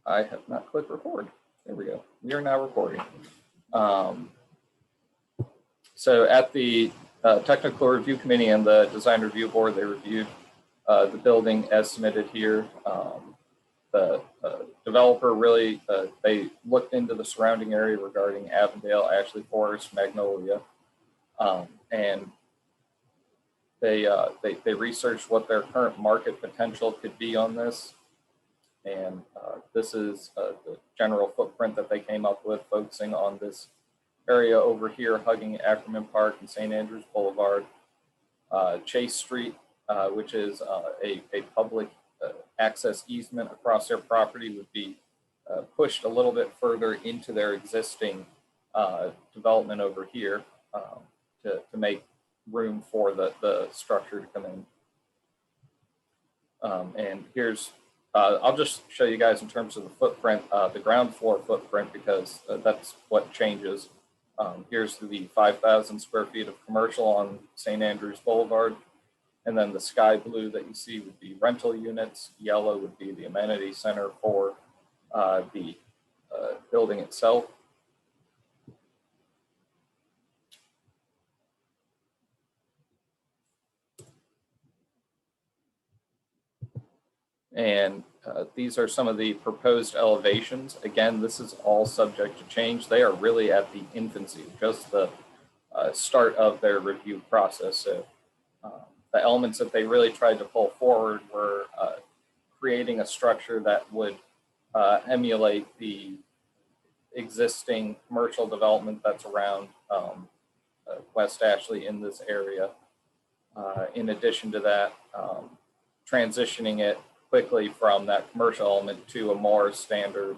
I have not clicked record. There we go. We are now recording. So at the Technical Review Committee and the Design Review Board, they reviewed the building as submitted here. The developer really, they looked into the surrounding area regarding Avondale, Ashley Forest, Magnolia, and they researched what their current market potential could be on this. And this is the general footprint that they came up with, focusing on this area over here, hugging Ackerman Park and St. Andrews Boulevard, Chase Street, which is a public access easement across their property, would be pushed a little bit further into their existing development over here to make room for the structure to come in. And here's I'll just show you guys in terms of the footprint, the ground floor footprint, because that's what changes. Here's the 5,000 square feet of commercial on St. Andrews Boulevard. And then the sky blue that you see would be rental units. Yellow would be the amenity center for the building itself. And these are some of the proposed elevations. Again, this is all subject to change. They are really at the infancy, just the start of their review process. So the elements that they really tried to pull forward were creating a structure that would emulate the existing commercial development that's around West Ashley in this area. In addition to that, transitioning it quickly from that commercial element to a more standard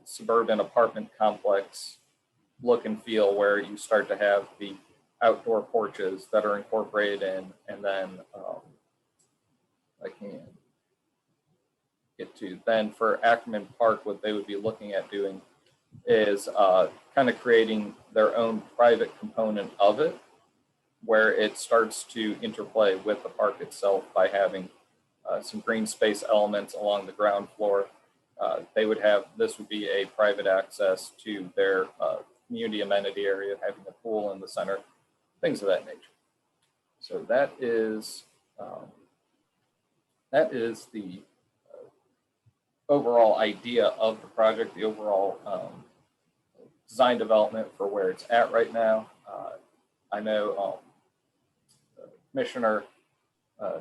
suburban apartment complex look and feel, where you start to have the outdoor porches that are incorporated in, and then I can get to then for Ackerman Park, what they would be looking at doing is kind of creating their own private component of it, where it starts to interplay with the park itself by having some green space elements along the ground floor. They would have, this would be a private access to their community amenity area, having a pool in the center, things of that nature. So that is the overall idea of the project, the overall design development for where it's at right now. I know Commissioner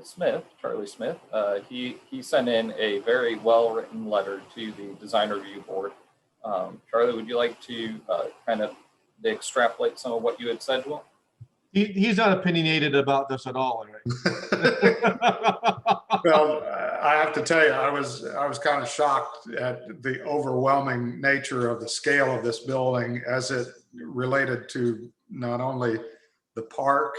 Smith, Charlie Smith, he sent in a very well-written letter to the Design Review Board. Charlie, would you like to kind of extrapolate some of what you had said to him? He's not opinionated about this at all, right? Well, I have to tell you, I was kind of shocked at the overwhelming nature of the scale of this building as it related to not only the park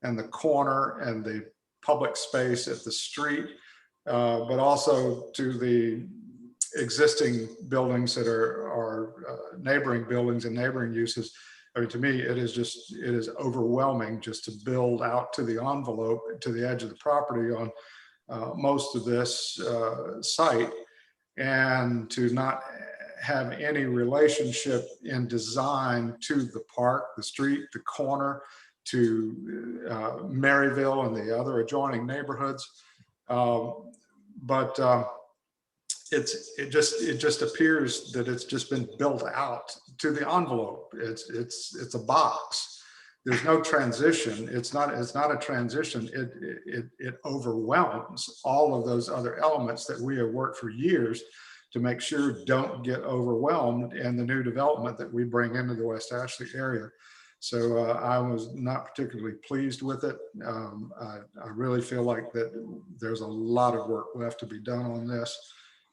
and the corner and the public space at the street, but also to the existing buildings that are neighboring buildings and neighboring uses. I mean, to me, it is overwhelming just to build out to the envelope, to the edge of the property on most of this site, and to not have any relationship in design to the park, the street, the corner, to Maryville and the other adjoining neighborhoods. It just appears that it's just been built out to the envelope. It's a box. There's no transition. It's not a transition. It overwhelms all of those other elements that we have worked for years to make sure don't get overwhelmed in the new development that we bring into the West Ashley area. So I was not particularly pleased with it. I really feel like that there's a lot of work left to be done on this.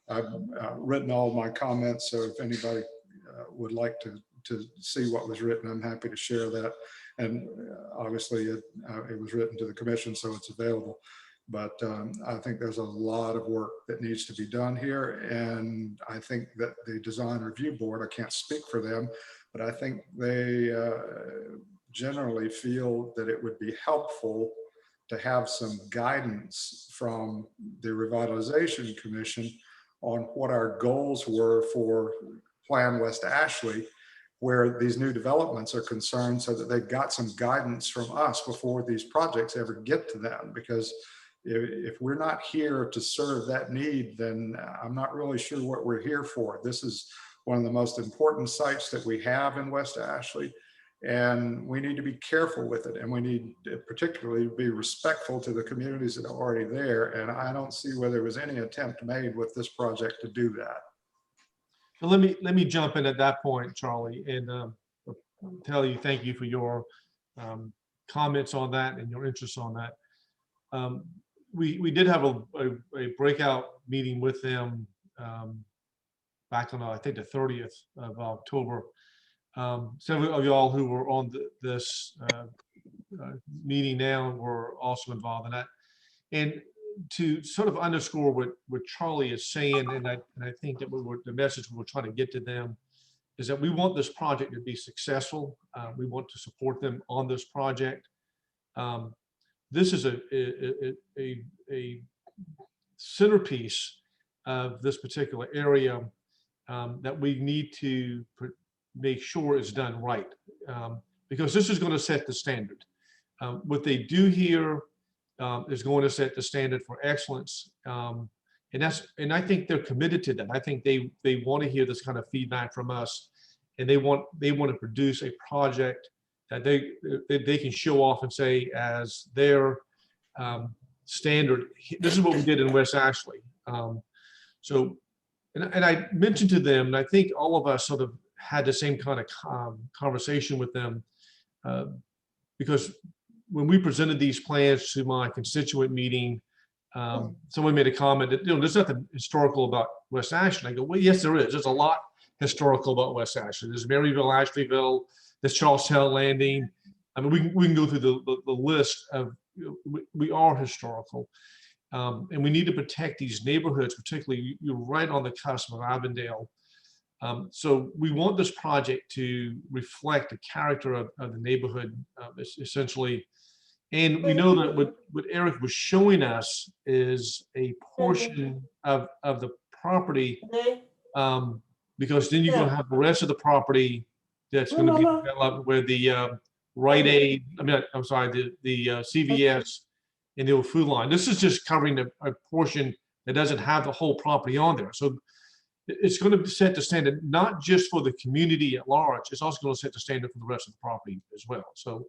I've written all my comments, so if anybody would like to see what was written, I'm happy to share that. And obviously it was written to the commission, so it's available. But I think there's a lot of work that needs to be done here. And I think that the Design Review Board, I can't speak for them, but I think they generally feel that it would be helpful to have some guidance from the Revitalization Commission on what our goals were for Plan West Ashley, where these new developments are concerned, so that they've got some guidance from us before these projects ever get to them. Because if we're not here to serve that need, then I'm not really sure what we're here for. This is one of the most important sites that we have in West Ashley, and we need to be careful with it. And we need to particularly be respectful to the communities that are already there. And I don't see where there was any attempt made with this project to do that. So let me jump in at that point, Charlie, and tell you thank you for your comments on that and your interest on that. We did have a breakout meeting with them back on I think the 30th of October. Several of y'all who were on this meeting now were also involved in that. And to sort of underscore what Charlie is saying, and I think that the message we're trying to get to them is that we want this project to be successful. We want to support them on this project. This is a centerpiece of this particular area that we need to make sure is done right, because this is going to set the standard. What they do here is going to set the standard for excellence, and I think they're committed to that. I think they want to hear this kind of feedback from us, and they want to produce a project that they can show off and say as their standard. This is what we did in West Ashley. So, and I mentioned to them, and I think all of us sort of had the same kind of conversation with them, because when we presented these plans to my constituent meeting, someone made a comment that, there's nothing historical about West Ashley. I go, well, yes, there is. There's a lot historical about West Ashley. There's Maryville, Ashleyville, there's Charlestown Landing. I mean, we can go through the list of, we are historical. And we need to protect these neighborhoods, particularly you're right on the cusp of Avondale. So we want this project to reflect the character of the neighborhood, essentially. And we know that what Eric was showing us is a portion of the property, because then you're going to have the rest of the property that's going to be developed where the Rite Aid, I'm sorry, the CVS and the old food line. This is just covering a portion that doesn't have the whole property on there. So it's going to set the standard, not just for the community at large, it's also going to set the standard for the rest of the property as well. So,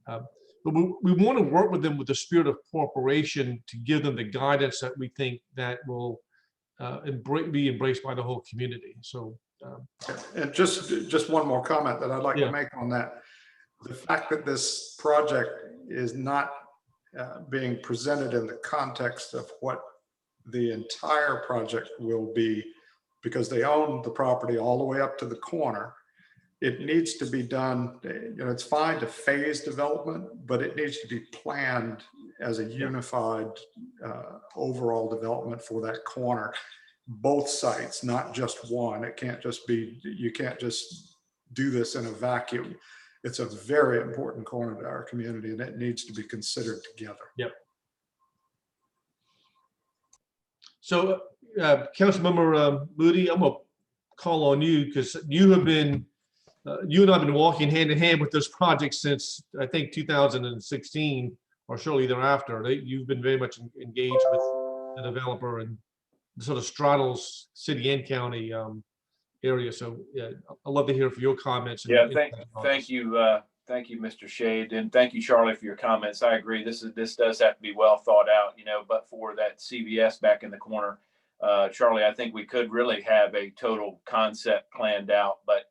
but we want to work with them with the spirit of cooperation to give them the guidance that we think that will be embraced by the whole community. So, and just one more comment that I'd like to make on that. The fact that this project is not being presented in the context of what the entire project will be, because they own the property all the way up to the corner. It needs to be done, it's fine to phase development, but it needs to be planned as a unified overall development for that corner. Both sites, not just one. It can't just be, you can't just do this in a vacuum. It's a very important corner to our community, and it needs to be considered together. Yep. So, Councilmember Moody, I'm gonna call on you because you have been, you and I have been walking hand in hand with this project since I think 2016 or shortly thereafter. You've been very much engaged with the developer and sort of straddles city and county area. So yeah, I'd love to hear for your comments. Yeah, thank you, Mr. Shade, and thank you, Charlie, for your comments. I agree. This does have to be well thought out, but for that CVS back in the corner, Charlie, I think we could really have a total concept planned out, but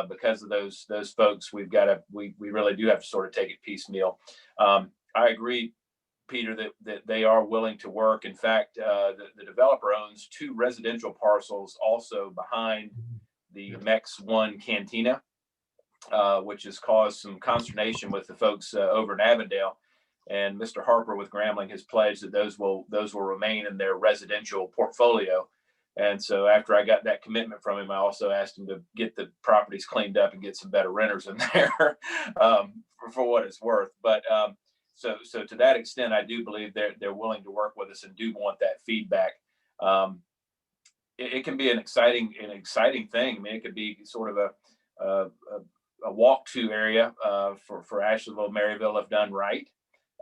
because of those folks, we really do have to sort of take it piecemeal. I agree, Peter, that they are willing to work. In fact, the developer owns 2 residential parcels also behind the MEX 1 cantina, which has caused some consternation with the folks over in Avondale. And Mr. Harper with Grambling has pledged that those will remain in their residential portfolio. And so after I got that commitment from him, I also asked him to get the properties cleaned up and get some better renters in there for what it's worth. But so to that extent, I do believe they're willing to work with us and do want that feedback. it can be an exciting thing. I mean, it could be sort of a walk to area for Asheville, Maryville, if done right.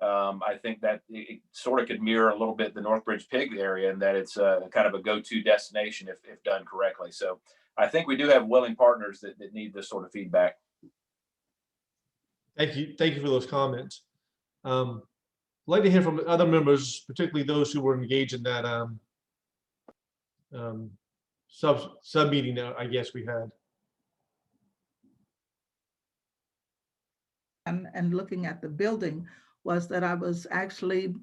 I think that it sort of could mirror a little bit the Northbridge Pig area, and that it's kind of a go-to destination if done correctly. So I think we do have willing partners that need this sort of feedback. Thank you for those comments. I'd like to hear from other members, particularly those who were engaged in that sub meeting, I guess we had. And looking at the building was that I was actually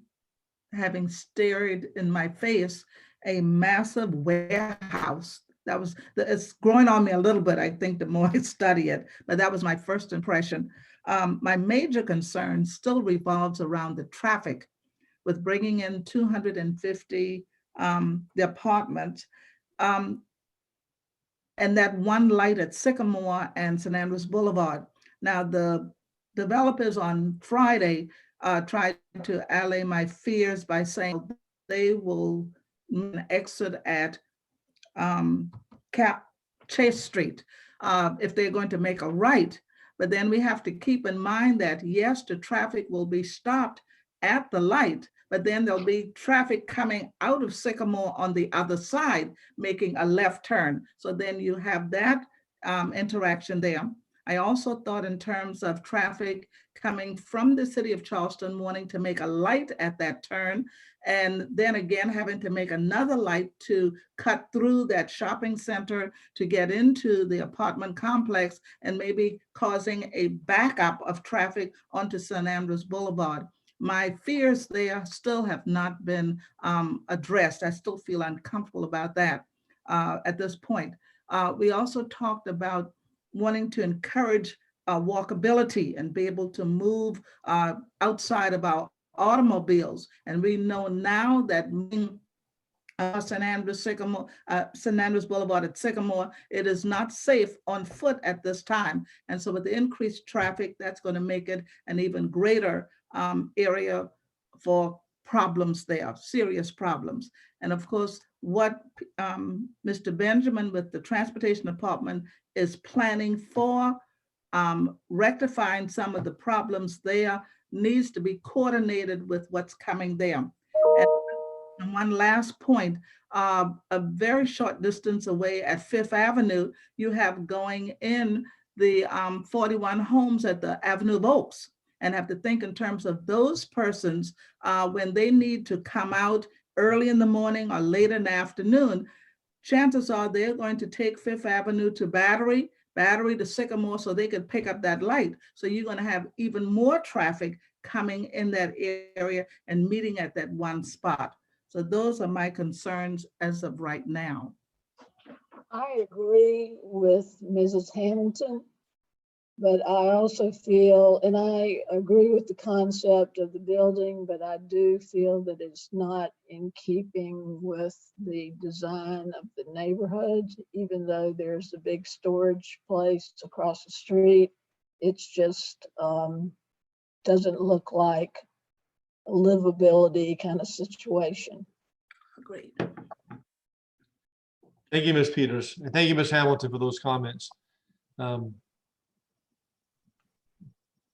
having stared in my face a massive warehouse. It's growing on me a little bit, I think, the more I study it, but that was my first impression. My major concern still revolves around the traffic with bringing in 250 the apartments, and that one light at Sycamore and St. Andrews Boulevard. Now, the developers on Friday tried to allay my fears by saying they will exit at Chase Street if they're going to make a right. But then we have to keep in mind that, yes, the traffic will be stopped at the light, but then there'll be traffic coming out of Sycamore on the other side, making a left turn. So then you have that interaction there. I also thought in terms of traffic coming from the city of Charleston, wanting to make a light at that turn, and then again having to make another light to cut through that shopping center to get into the apartment complex, and maybe causing a backup of traffic onto St. Andrews Boulevard. My fears there still have not been addressed. I still feel uncomfortable about that at this point. We also talked about wanting to encourage walkability and be able to move outside of our automobiles. And we know now that St. Andrews Boulevard at Sycamore, it is not safe on foot at this time. And so with the increased traffic, that's going to make it an even greater area for problems there, serious problems. And of course, what Mr. Benjamin with the Transportation Department is planning for rectifying some of the problems there needs to be coordinated with what's coming there. And one last point, a very short distance away at Fifth Avenue, you have going in the 41 homes at the Avenue of Oaks, and have to think in terms of those persons when they need to come out early in the morning or late in the afternoon. Chances are they're going to take Fifth Avenue to Battery to Sycamore, so they could pick up that light. So you're going to have even more traffic coming in that area and meeting at that one spot. So those are my concerns as of right now. I agree with Mrs. Hamilton, but I also feel, and I agree with the concept of the building, but I do feel that it's not in keeping with the design of the neighborhood, even though there's a big storage place across the street. It's just doesn't look like a livability kind of situation. Agreed. Thank you, Ms. Peters, and thank you, Ms. Hamilton, for those comments.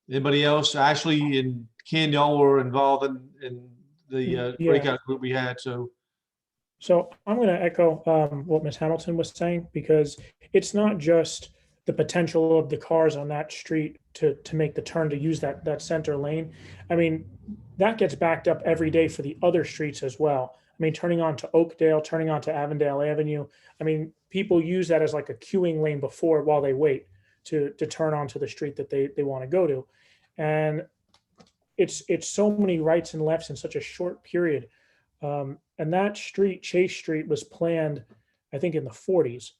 Anybody else? Ashley and Ken, y'all were involved in the breakout group we had. So I'm going to echo what Ms. Hamilton was saying, because it's not just the potential of the cars on that street to make the turn to use that center lane. I mean, that gets backed up every day for the other streets as well. I mean, turning on to Oakdale, turning on to Avondale Avenue. I mean, people use that as like a queuing lane before while they wait to turn onto the street that they want to go to. And it's so many rights and lefts in such a short period. And that street, Chase Street, was planned, I think, in the 40s.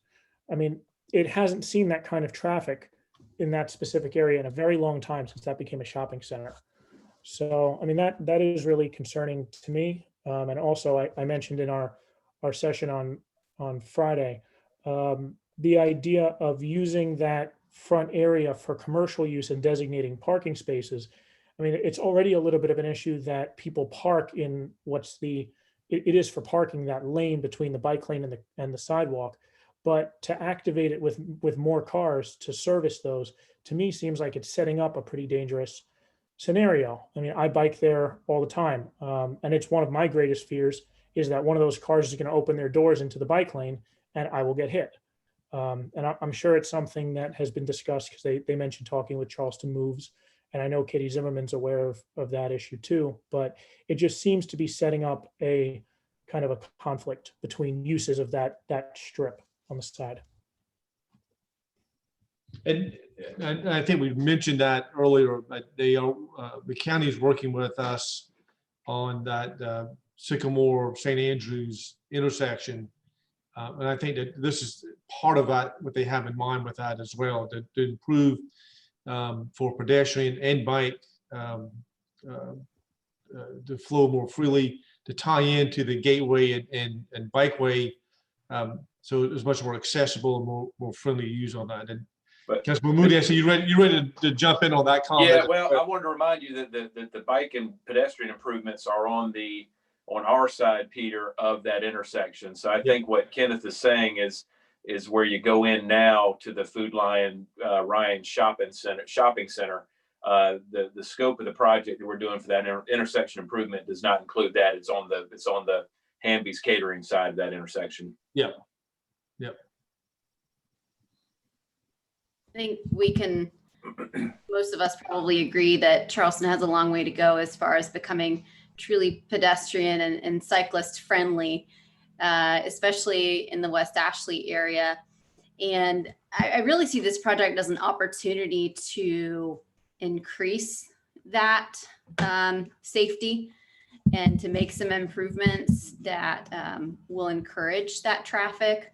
I mean, it hasn't seen that kind of traffic in that specific area in a very long time since that became a shopping center. So, I mean, that is really concerning to me. And also, I mentioned in our session on Friday, the idea of using that front area for commercial use and designating parking spaces. I mean, it's already a little bit of an issue that people park in what's the it is for parking, that lane between the bike lane and the sidewalk. But to activate it with more cars to service those, to me, seems like it's setting up a pretty dangerous scenario. I mean, I bike there all the time. And it's one of my greatest fears is that one of those cars is going to open their doors into the bike lane and I will get hit. And I'm sure it's something that has been discussed because they mentioned talking with Charleston Moves. And I know Katie Zimmerman's aware of that issue too, but it just seems to be setting up a kind of a conflict between uses of that strip on the side. And I think we mentioned that earlier, but they are, the county is working with us on that Sycamore St. Andrews intersection. And I think that this is part of that, what they have in mind with that as well, to improve for pedestrian and bike to flow more freely, to tie into the gateway and bikeway, so it's much more accessible and more friendly to use on that. And But Councilman Moody, I see you ready to jump in on that comment. yeah, well, I wanted to remind you that the bike and pedestrian improvements are on our side, Peter, of that intersection. So I think what Kenneth is saying is where you go in now to the Food Lion Ryan Shopping Center. The scope of the project that we're doing for that intersection improvement does not include that. It's on the Hamby's Catering side of that intersection. Yeah. I think we can, most of us probably agree that Charleston has a long way to go as far as becoming truly pedestrian and cyclist friendly, especially in the West Ashley area. And I really see this project as an opportunity to increase that safety and to make some improvements that will encourage that traffic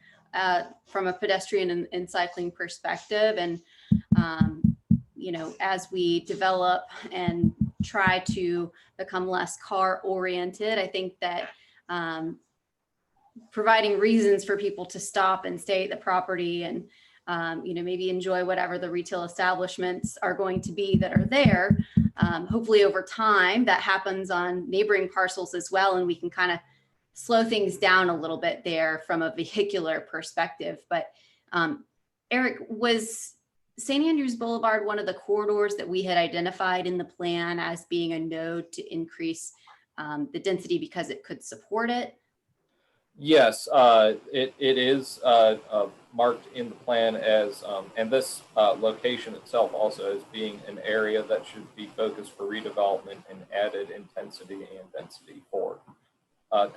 from a pedestrian and cycling perspective. And, as we develop and try to become less car oriented, I think that providing reasons for people to stop and stay at the property and, maybe enjoy whatever the retail establishments are going to be that are there. Hopefully over time that happens on neighboring parcels as well. And we can kind of slow things down a little bit there from a vehicular perspective. But Eric, was St. Andrews Boulevard one of the corridors that we had identified in the plan as being a node to increase the density because it could support it? Yes, it is marked in the plan as, and this location itself also as being an area that should be focused for redevelopment and added intensity and density for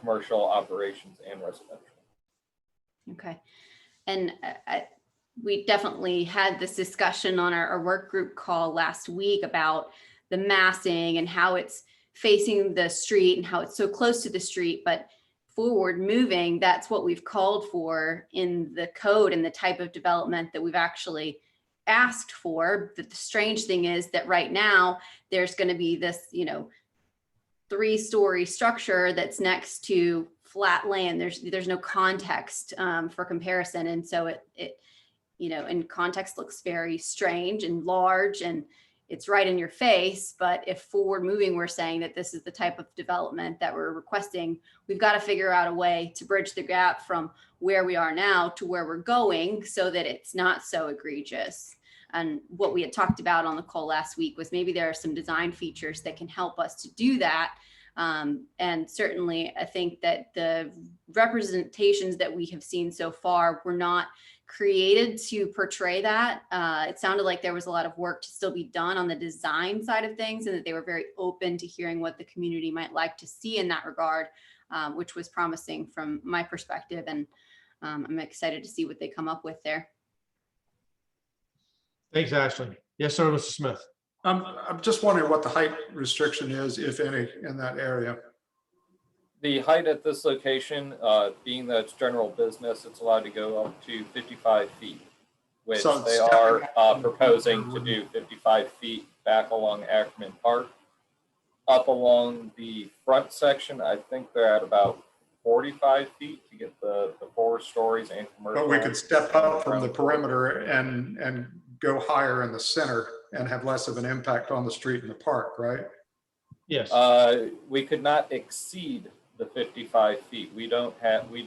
commercial operations and residential. Okay. And we definitely had this discussion on our work group call last week about the massing and how it's facing the street and how it's so close to the street, but forward moving, that's what we've called for in the code and the type of development that we've actually asked for. But the strange thing is that right now there's going to be this, 3-story structure that's next to flat land. There's no context for comparison. And so it in context looks very strange and large and it's right in your face. But if forward moving, we're saying that this is the type of development that we're requesting, we've got to figure out a way to bridge the gap from where we are now to where we're going so that it's not so egregious. And what we had talked about on the call last week was maybe there are some design features that can help us to do that. And certainly I think that the representations that we have seen so far were not created to portray that. It sounded like there was a lot of work to still be done on the design side of things and that they were very open to hearing what the community might like to see in that regard, which was promising from my perspective. And I'm excited to see what they come up with there. Thanks, Ashley. Yes, sir, Mr. Smith. I'm just wondering what the height restriction is, if any, in that area. The height at this location, being that it's general business, it's allowed to go up to 55 feet, which So they stepping are out- proposing to do 55 feet back along Ackerman Park. Up along the front section, I think they're at about 45 feet to get the 4 stories and commercial. But we could step up from the perimeter and go higher in the center and have less of an impact on the street and the park, right? Yes. We could not exceed the 55 feet. We do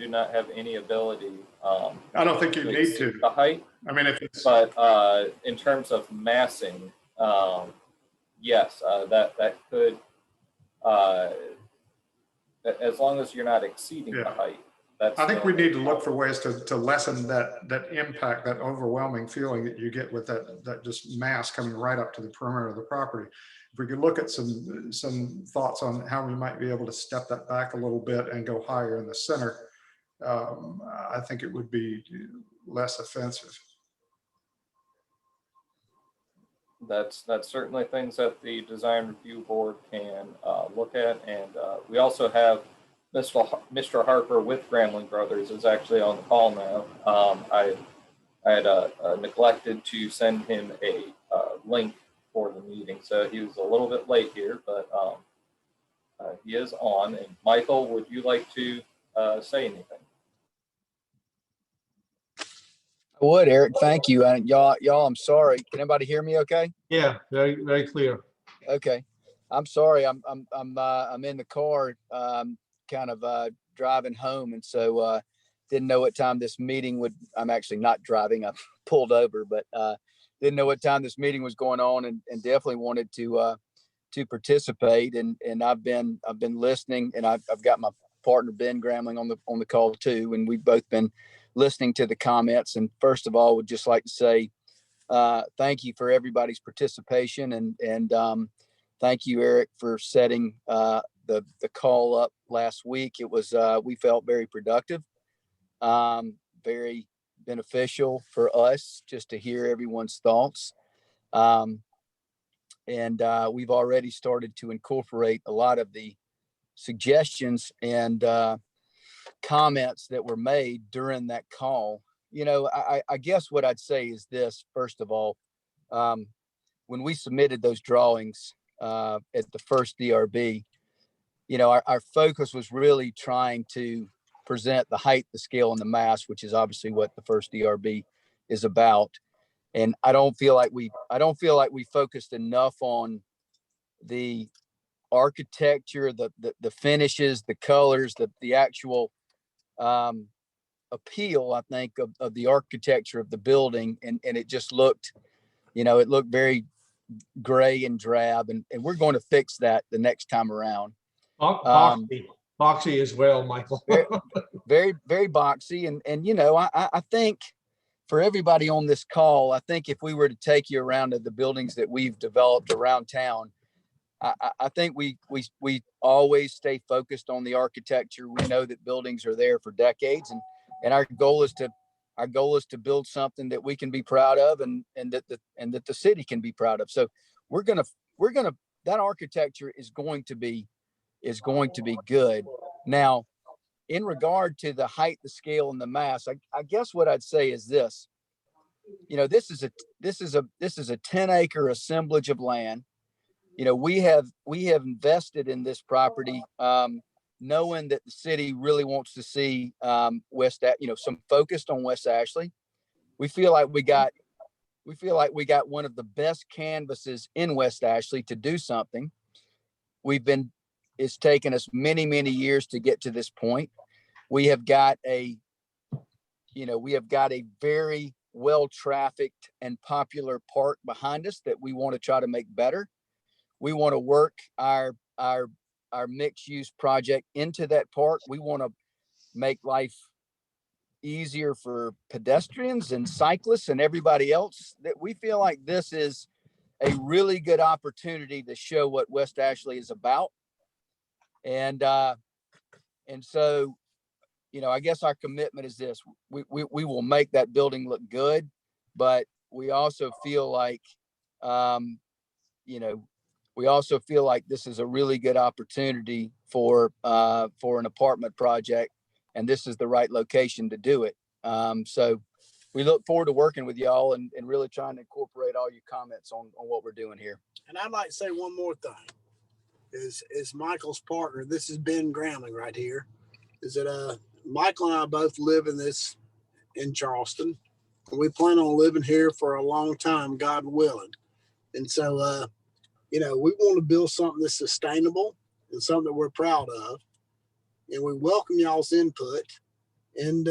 not have any ability. I don't think you to need exceed to. the height, I mean, if it's, but in terms of massing, yes, that could, as long as you're not exceeding the Yeah. height. That's I think the we only need to look for problem. ways to lessen that impact, that overwhelming feeling that you get with that just mass coming right up to the perimeter of the property. If we could look at some thoughts on how we might be able to step that back a little bit and go higher in the center, I think it would be less offensive. That's certainly things that the design review board can look at. And we also have Mr. Harper with Grambling Brothers is actually on the call now. I had neglected to send him a link for the meeting, so he was a little bit late here, but he is on. And Michael, would you like to say anything? I would, Eric. Thank you. Y'all, I'm sorry. Can anybody hear me okay? Yeah, very, very clear. Okay. I'm sorry. I'm in the car, kind of driving home. And so didn't know what time this meeting would, I'm actually not driving. I pulled over, but didn't know what time this meeting was going on, and definitely wanted to participate. And I've been listening, and I've got my partner, Ben Grambling, on the call too. And we've both been listening to the comments. And first of all, would just like to say thank you for everybody's participation, and thank you, Eric, for setting the call up last week. It was we felt very productive, very beneficial for us just to hear everyone's thoughts, and we've already started to incorporate a lot of the suggestions and comments that were made during that call. You know, I guess what I'd say is this: first of all, when we submitted those drawings at the first DRB, you know, our focus was really trying to present the height, the scale, and the mass, which is obviously what the first DRB is about. And I don't feel like we focused enough on the architecture, the finishes, the colors, the actual appeal, I think, of the architecture of the building. And it just looked, you know, it looked very gray and drab, and we're going to fix that the next time around. Boxy as well, Michael. very, very boxy. And you know, I think for everybody on this call, I think if we were to take you around to the buildings that we've developed around town, I think we always stay focused on the architecture. We know that buildings are there for decades, and our goal is to build something that we can be proud of, and that the city can be proud of. So we're gonna that architecture is going to be good. Now, in regard to the height, the scale, and the mass, I guess what I'd say is this: you know, this is a 10-acre assemblage of land. You know, we have invested in this property, knowing that the city really wants to see some focused on West Ashley. We feel like we got one of the best canvases in West Ashley to do something. It's taken us many, many years to get to this point. We have got a very well-trafficked and popular park behind us that we want to try to make better. We want to work our mixed-use project into that park. We want to make life easier for pedestrians and cyclists and everybody else. That we feel like this is a really good opportunity to show what West Ashley is about. And so, you know, I guess our commitment is this: we will make that building look good, but we also feel like, this is a really good opportunity for an apartment project, and this is the right location to do it. So we look forward to working with y'all and really trying to incorporate all your comments on what we're doing here. And I'd like to say one more thing. Is Michael's partner. This is Ben Grambling right here. Is that Michael and I both live in Charleston. And we plan on living here for a long time, God willing. And so, you know, we want to build something that's sustainable and something that we're proud of. and we welcome y'all's input. And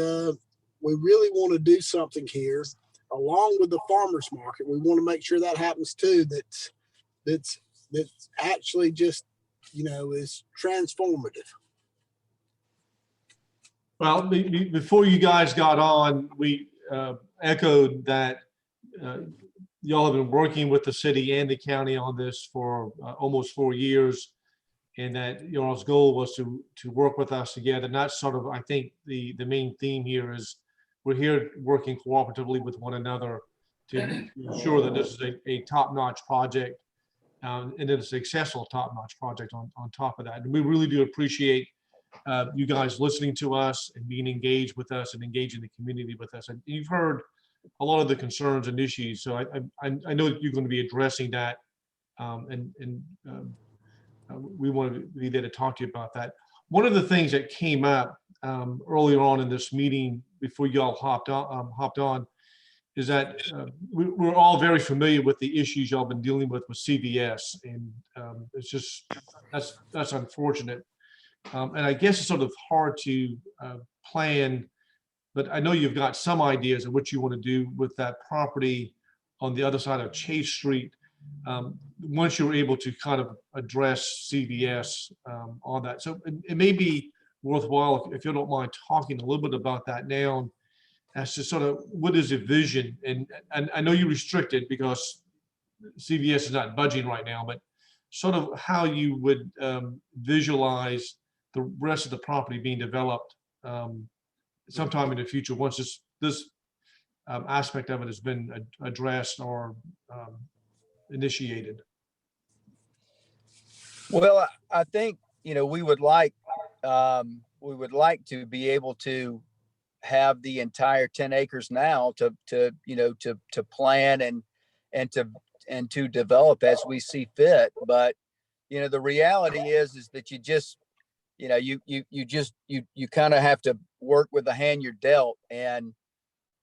we really want to do something here along with the farmers market. We want to make sure that happens too. That's actually just, is transformative. Well, before you guys got on, we echoed that y'all have been working with the city and the county on this for almost 4 years, and that y'all's goal was to work with us together. And that's sort of, I think, the main theme here is we're here working cooperatively with one another to ensure that this is a top-notch project, and that it's a successful top-notch project on top of that. And we really do appreciate you guys listening to us and being engaged with us and engaging the community with us. And you've heard a lot of the concerns and issues, so I know you're going to be addressing that, we want to be there to talk to you about that. One of the things that came up earlier on in this meeting before y'all hopped on is that we're all very familiar with the issues y'all been dealing with CVS, and it's just that's unfortunate. And I guess it's sort of hard to plan, but I know you've got some ideas of what you want to do with that property on the other side of Chase Street. Once you're able to kind of address CVS on that. So it may be worthwhile, if you don't mind talking a little bit about that now, as to sort of what is the vision. And I know you're restricted because CVS is not budging right now, but sort of how you would visualize the rest of the property being developed sometime in the future once this aspect of it has been addressed or initiated. Well, I think, we would like to be able to have the entire 10 acres now to plan and to develop as we see fit. But, the reality is that you kind of have to work with the hand you're dealt. And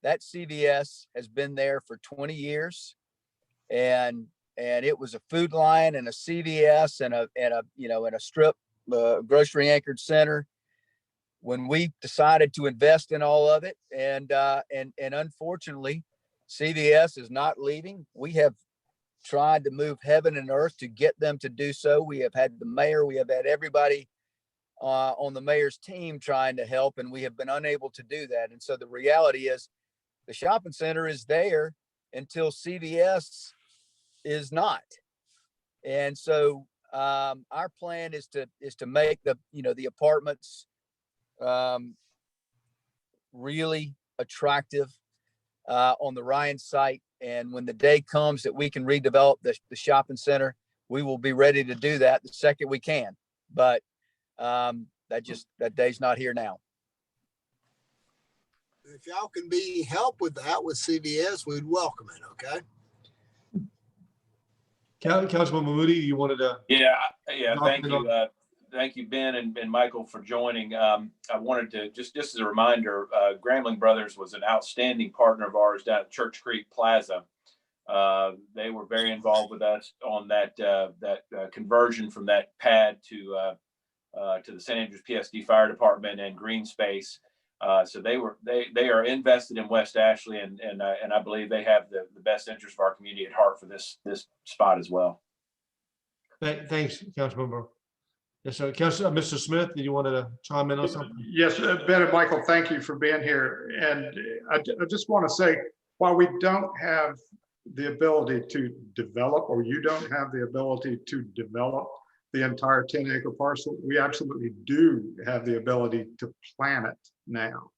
that CVS has been there for 20 years. And it was a Food Lion and a CVS and a strip grocery anchored center when we decided to invest in all of it. And unfortunately, CVS is not leaving. We have tried to move heaven and earth to get them to do so. We have had the mayor, we have had everybody on the mayor's team trying to help, and we have been unable to do that. And so the reality is the shopping center is there until CVS is not. And so our plan is to make the apartments really attractive on the Ryan site. And when the day comes that we can redevelop the shopping center, we will be ready to do that the second we can. But that day's not here now. If y'all can be help with that with CVS, we'd welcome it. Okay. Councilman Mahmoudi, you wanted to? Yeah. Thank you, Ben and Michael, for joining. I wanted to just as a reminder, Grambling Brothers was an outstanding partner of ours down at Church Creek Plaza. They were very involved with us on that conversion from that pad to the St. Andrews PSD Fire Department and green space. So they are invested in West Ashley, and I believe they have the best interest of our community at heart for this spot as well. Thanks, Councilmember. Yes, sir. Mr. Smith, did you want to chime in on something? Yes, Ben and Michael, thank you for being here. And I just want to say, while we don't have the ability to develop, or you don't have the ability to develop the entire 10-acre parcel, we absolutely do have the ability to plan it now.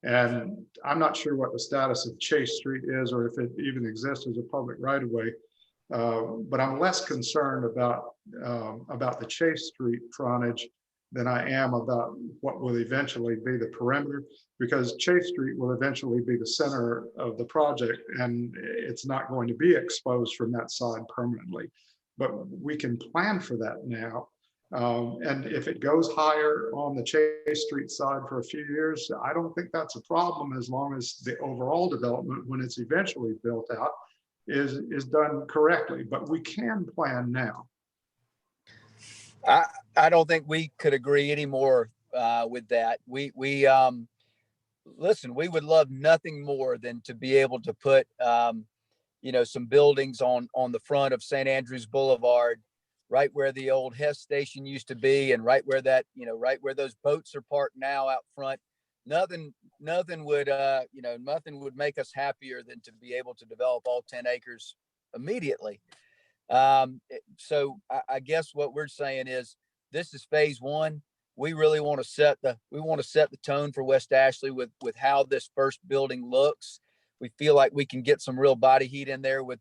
And I'm not sure what the status of Chase Street is, or if it even exists as a public right-of-way. But I'm less concerned about the Chase Street frontage than I am about what will eventually be the perimeter, because Chase Street will eventually be the center of the project, and it's not going to be exposed from that side permanently. But we can plan for that now. And if it goes higher on the Chase Street side for a few years, I don't think that's a problem, as long as the overall development, when it's eventually built out, is done correctly. But we can plan now. I don't think we could agree any more with that. Listen, we would love nothing more than to be able to put, some buildings on the front of St. Andrews Boulevard, right where the old Hess station used to be, and right where right where those boats are parked now out front. Nothing would, nothing would make us happier than to be able to develop all 10 acres immediately. So I guess what we're saying is this is phase one. We really want to set the tone for West Ashley with how this first building looks. We feel like we can get some real body heat in there with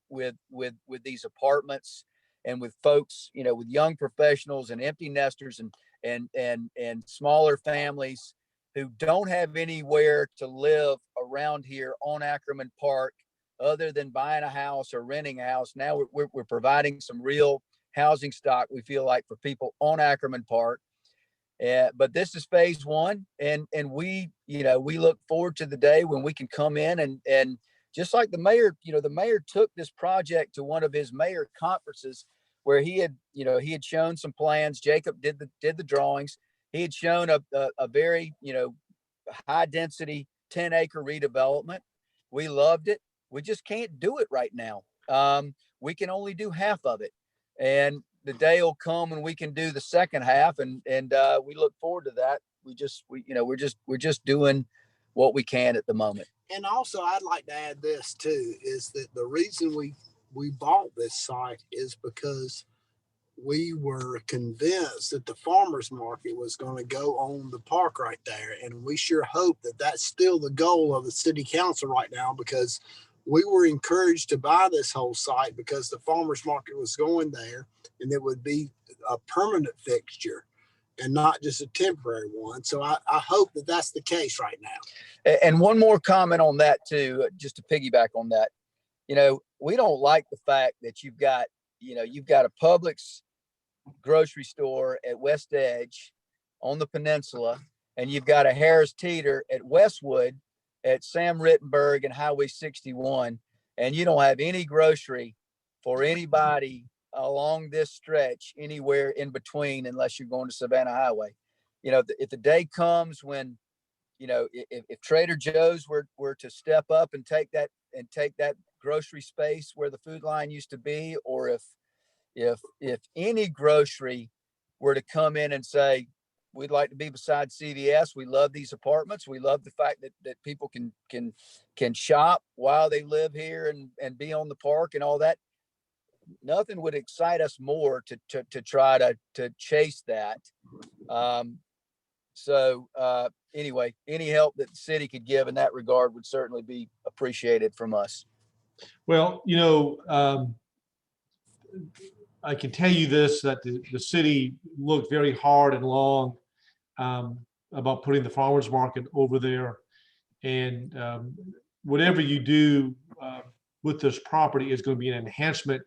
these apartments, and with folks, with young professionals and empty nesters and smaller families who don't have anywhere to live around here on Ackerman Park other than buying a house or renting a house. Now we're providing some real housing stock, we feel like, for people on Ackerman Park. But this is phase one, and we look forward to the day when we can come in and just like the mayor, the mayor took this project to one of his mayor conferences where he had shown some plans. Jacob did the drawings. He had shown a very, high density 10-acre redevelopment. We loved it. We just can't do it right now. We can only do half of it, and the day will come when we can do the second half, and we look forward to that. We're just doing what we can at the moment. And also, I'd like to add this too, is that the reason we bought this site is because we were convinced that the farmers market was going to go on the park right there. And we sure hope that that's still the goal of the city council right now, because we were encouraged to buy this whole site because the farmers market was going there and it would be a permanent fixture and not just a temporary one. So I hope that that's the case right now. And one more comment on that too, just to piggyback on that. We don't like the fact that you've got a Publix grocery store at West Edge on the peninsula, and you've got a Harris Teeter at Westwood at Sam Rittenberg and Highway 61, and you don't have any grocery for anybody along this stretch anywhere in between unless you're going to Savannah Highway. If the day comes when, if Trader Joe's were to step up and take that grocery space where the Food Line used to be, or if any grocery were to come in and say, we'd like to be beside CVS. We love these apartments. We love the fact that people can shop while they live here and be on the park and all that. Nothing would excite us more to try to chase that. So anyway, any help that the city could give in that regard would certainly be appreciated from us. Well, I can tell you this, that the city looked very hard and long about putting the farmers market over there. And whatever you do with this property is going to be an enhancement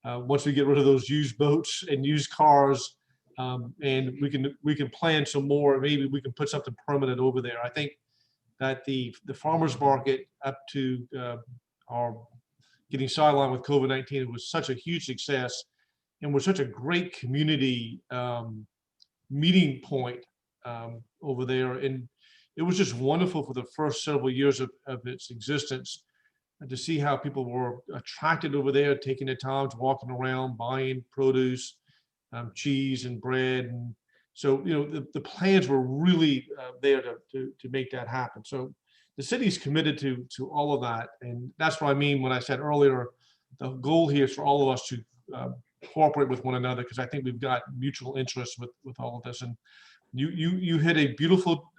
once we get rid of those used boats and used cars, and we can plan some more. Maybe we can put something permanent over there. I think that the farmers market up to our getting sidelined with COVID-19 was such a huge success, and was such a great community meeting point over there. And it was just wonderful for the first several years of its existence to see how people were attracted over there, taking their time, walking around, buying produce, cheese and bread. And so, the plans were really there to make that happen. So the city's committed to all of that. And that's what I mean when I said earlier, the goal here is for all of us to cooperate with one another, because I think we've got mutual interest with all of this. And you hit a beautiful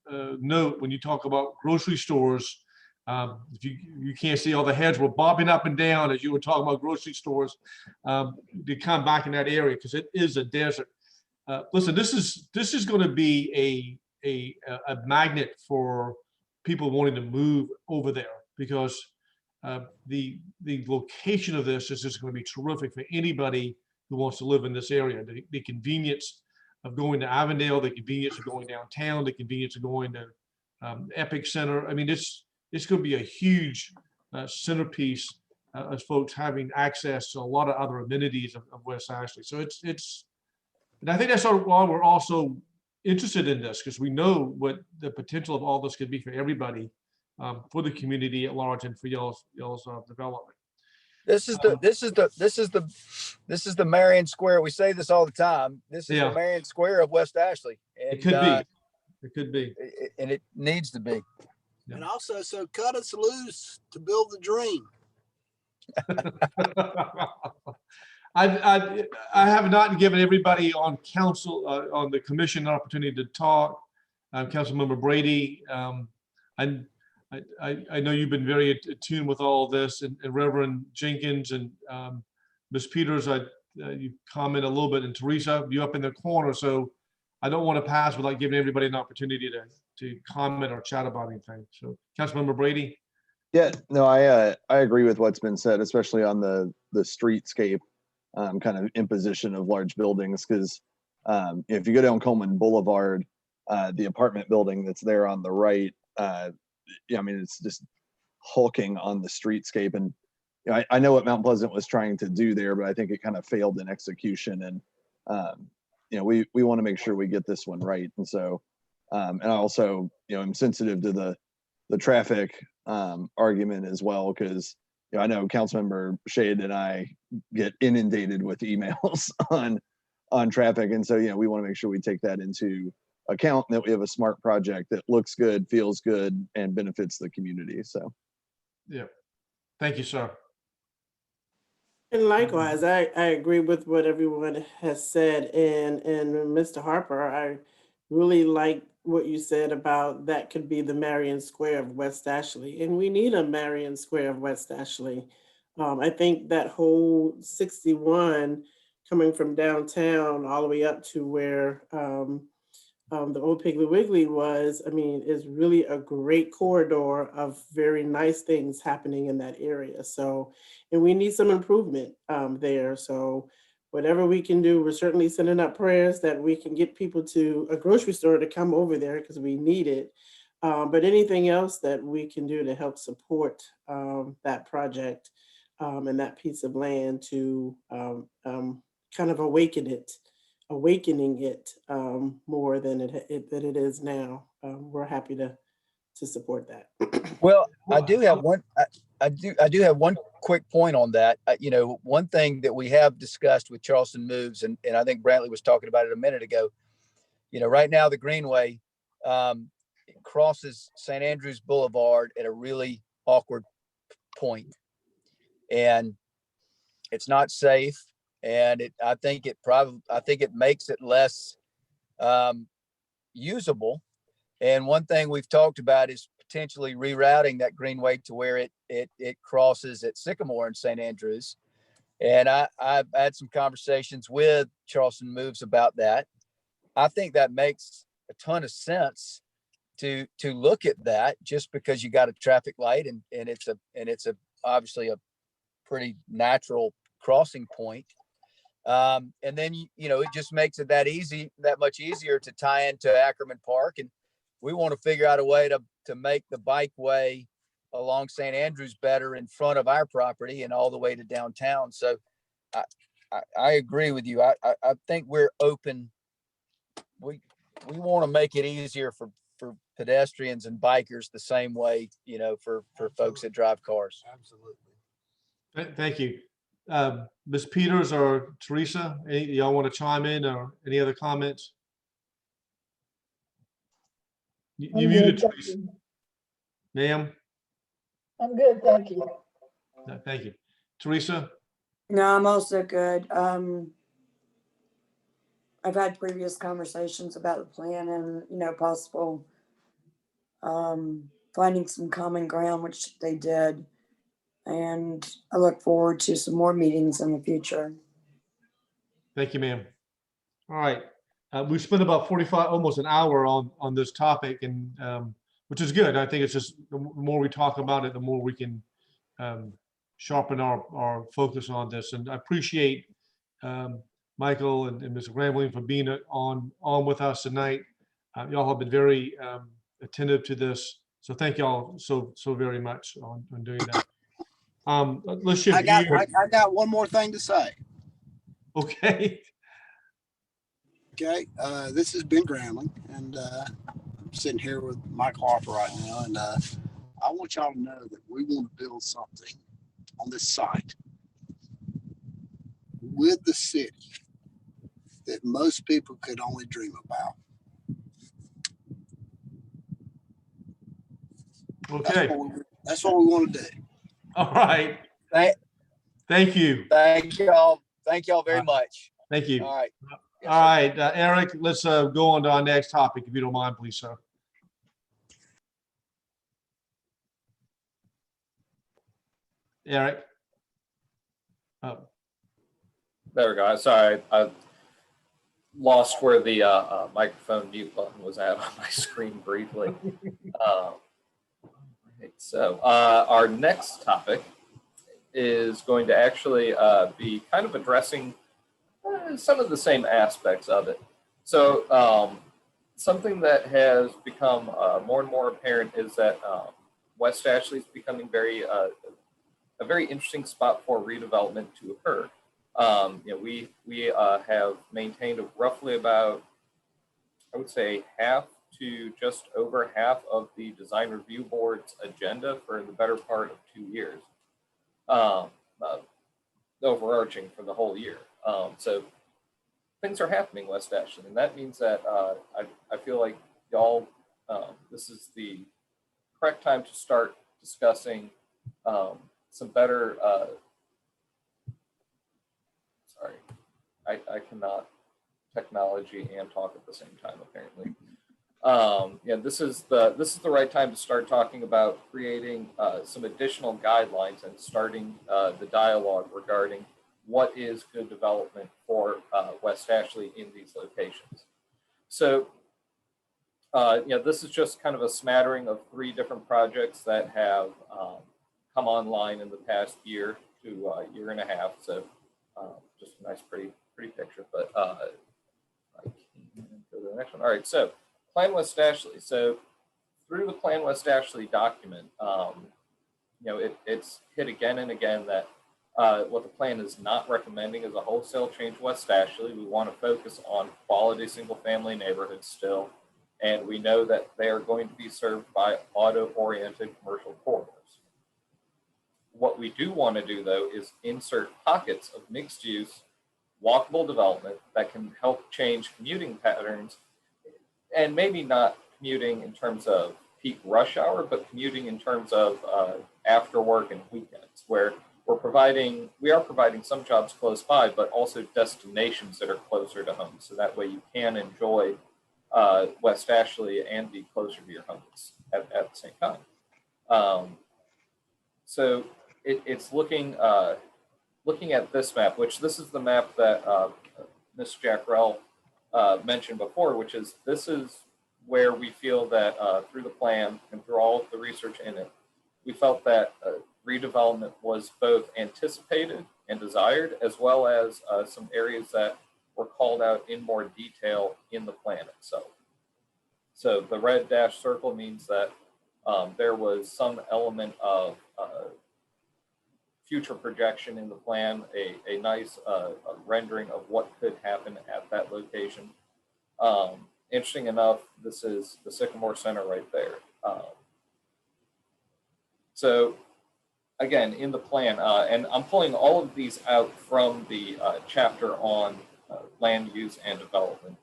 note when you talk about grocery stores. If you can't see, all the heads were bobbing up and down as you were talking about grocery stores. They come back in that area because it is a desert. Listen, this is going to be a magnet for people wanting to move over there, because the location of this is just going to be terrific for anybody who wants to live in this area. The convenience of going to Avondale, the convenience of going downtown, the convenience of going to Epic Center. I mean, it's going to be a huge centerpiece as folks having access to a lot of other amenities of West Ashley. So and I think that's why we're also interested in this because we know what the potential of all this could be for everybody, for the community at large and for y'all's development. This is the Marion Square. We say this all the time. This is Yeah. the Marion Square of West Ashley. And, It could be. It could be. and it needs to be. And also, so cut us loose to build the dream. I have not given everybody on council, on the commission, an opportunity to talk. Councilmember Brady, I know you've been very attuned with all of this, and Reverend Jenkins and Ms. Peters, you comment a little bit, and Teresa, you up in the corner, so I don't want to pass without giving everybody an opportunity to comment or chat about anything. So, Councilmember Brady. Yeah, no, I agree with what's been said, especially on the streetscape kind of imposition of large buildings, because if you go down Coleman Boulevard, the apartment building that's there on the right, yeah, I mean, it's just hulking on the streetscape. And you know, I know what Mount Pleasant was trying to do there, but I think it kind of failed in execution. And you know, we want to make sure we get this one right. And so, and I also, you know, I'm sensitive to the traffic argument as well, because you know, I know Councilmember Shade and I get inundated with emails on traffic, and so you know, we want to make sure we take that into account, that we have a smart project that looks good, feels good, and benefits the community. So, Yeah, thank you, sir. And likewise, I agree with what everyone has said, and Mr. Harper, I really like what you said about that could be the Marion Square of West Ashley, and we need a Marion Square of West Ashley. I think that whole 61 coming from downtown all the way up to where the old Piggly Wiggly was, I mean, is really a great corridor of very nice things happening in that area. So, and we need some improvement there. So whatever we can do, we're certainly sending up prayers that we can get people to a grocery store to come over there because we need it. But anything else that we can do to help support that project and that piece of land to kind of awakening it more than it is now. We're happy to support that. Well, I do have one. I do have one quick point on that. You know, one thing that we have discussed with Charleston Moves, and I think Brantley was talking about it a minute ago. You know, right now the Greenway crosses St. Andrews Boulevard at a really awkward point, and it's not safe. And I think it makes it less usable. And one thing we've talked about is potentially rerouting that Greenway to where it crosses at Sycamore and St. Andrews. And I've had some conversations with Charleston Moves about that. I think that makes a ton of sense to look at that, just because you got a traffic light and it's obviously a pretty natural crossing point. And then, you know, it just makes it that much easier to tie into Ackerman Park. And we want to figure out a way to make the bikeway along St. Andrews better in front of our property and all the way to downtown. So I agree with you. I think we're open. We want to make it easier for pedestrians and bikers the same way, you know, for folks that drive cars. Absolutely. Thank you. Ms. Peters or Teresa, y'all want to chime in, or any other comments? You muted, Teresa. Ma'am? I'm good, thank you. No, thank you. Teresa? No, I'm also good. I've had previous conversations about the plan and, you know, possible finding some common ground, which they did. And I look forward to some more meetings in the future. Thank you, ma'am. All right. We've spent about 45, almost an hour on this topic, and which is good. I think it's just the more we talk about it, the more we can sharpen our focus on this. And I appreciate Michael and Ms. Grambling for being on with us tonight. Y'all have been very attentive to this. So thank y'all so very much on doing that. Let's shift gears. I got one more thing to say. Okay. Okay, this is Ben Gramling, and I'm sitting here with Michael Harper right now, and I want y'all to know that we want to build something on this site with the city that most people could only dream about. Okay. That's what we want to do. All right. Thank you. Thank y'all. Thank y'all very much. Thank you. All right. Yes, All sir. right, Eric, let's go on to our next topic, if you don't mind, please, sir. Eric. Oh, There we go. Sorry, I lost where the microphone mute button was at on my screen briefly. Right, so our next topic is going to actually be kind of addressing some of the same aspects of it. So something that has become more and more apparent is that West Ashley is becoming a very interesting spot for redevelopment to occur. We have maintained roughly about, I would say, half to just over half of the design review board's agenda for the better part of 2 years, overarching for the whole year. So things are happening West Ashley, and that means that I feel like y'all, this is the correct time to start discussing some better, sorry, I cannot technology and talk at the same time, apparently. This is the right time to start talking about creating some additional guidelines and starting the dialogue regarding what is good development for West Ashley in these locations. So, this is just kind of a smattering of 3 different projects that have come online in the past year to year and a half. So, just a nice, pretty picture. But I can go to the next one. All right. So, Plan West Ashley. So, through the Plan West Ashley document, it's hit again and again that what the plan is not recommending is a wholesale change West Ashley. We want to focus on quality single-family neighborhoods still, and we know that they are going to be served by auto-oriented commercial corridors. What we do want to do, though, is insert pockets of mixed-use, walkable development that can help change commuting patterns, and maybe not commuting in terms of peak rush hour, but commuting in terms of after work and weekends, where we are providing some jobs close by, but also destinations that are closer to home. So that way you can enjoy West Ashley and be closer to your homes at the same time. So it's looking at this map, which this is the map that Ms. Jackrell mentioned before, which is this is where we feel that through the plan and through all of the research in it, we felt that redevelopment was both anticipated and desired, as well as some areas that were called out in more detail in the plan itself. So the red dash circle means that there was some element of future projection in the plan, a nice rendering of what could happen at that location. Interesting enough, this is the Sycamore Center right there. So again, in the plan, and I'm pulling all of these out from the chapter on land use and development.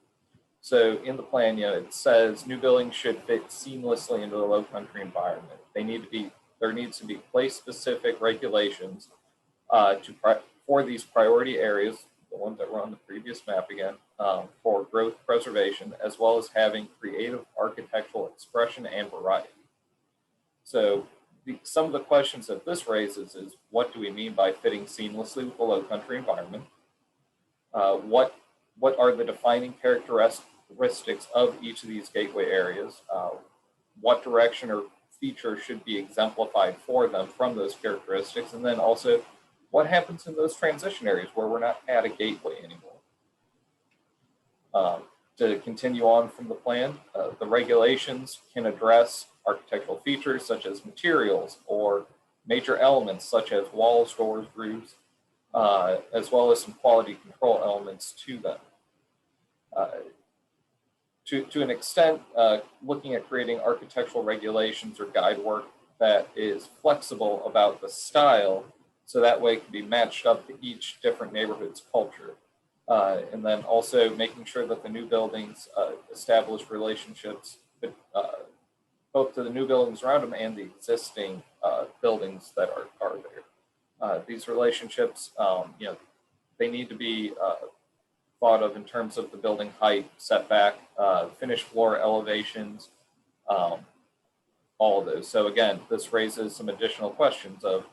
So in the plan, it says new buildings should fit seamlessly into the low country environment. There needs to be place-specific regulations for these priority areas, the ones that were on the previous map again, for growth preservation, as well as having creative architectural expression and variety. So some of the questions that this raises is, what do we mean by fitting seamlessly with the low country environment? What are the defining characteristics of each of these gateway areas? What direction or feature should be exemplified for them from those characteristics? And then also, what happens in those transition areas where we're not at a gateway anymore? To continue on from the plan, the regulations can address architectural features such as materials or major elements such as walls, doors, roofs, as well as some quality control elements to them. To an extent, looking at creating architectural regulations or guide work that is flexible about the style, so that way it can be matched up to each different neighborhood's culture. And then also making sure that the new buildings establish relationships with, both to the new buildings around them and the existing buildings that are there. These relationships, you know, they need to be thought of in terms of the building height, setback, finished floor elevations, all of those. So again, this raises some additional questions of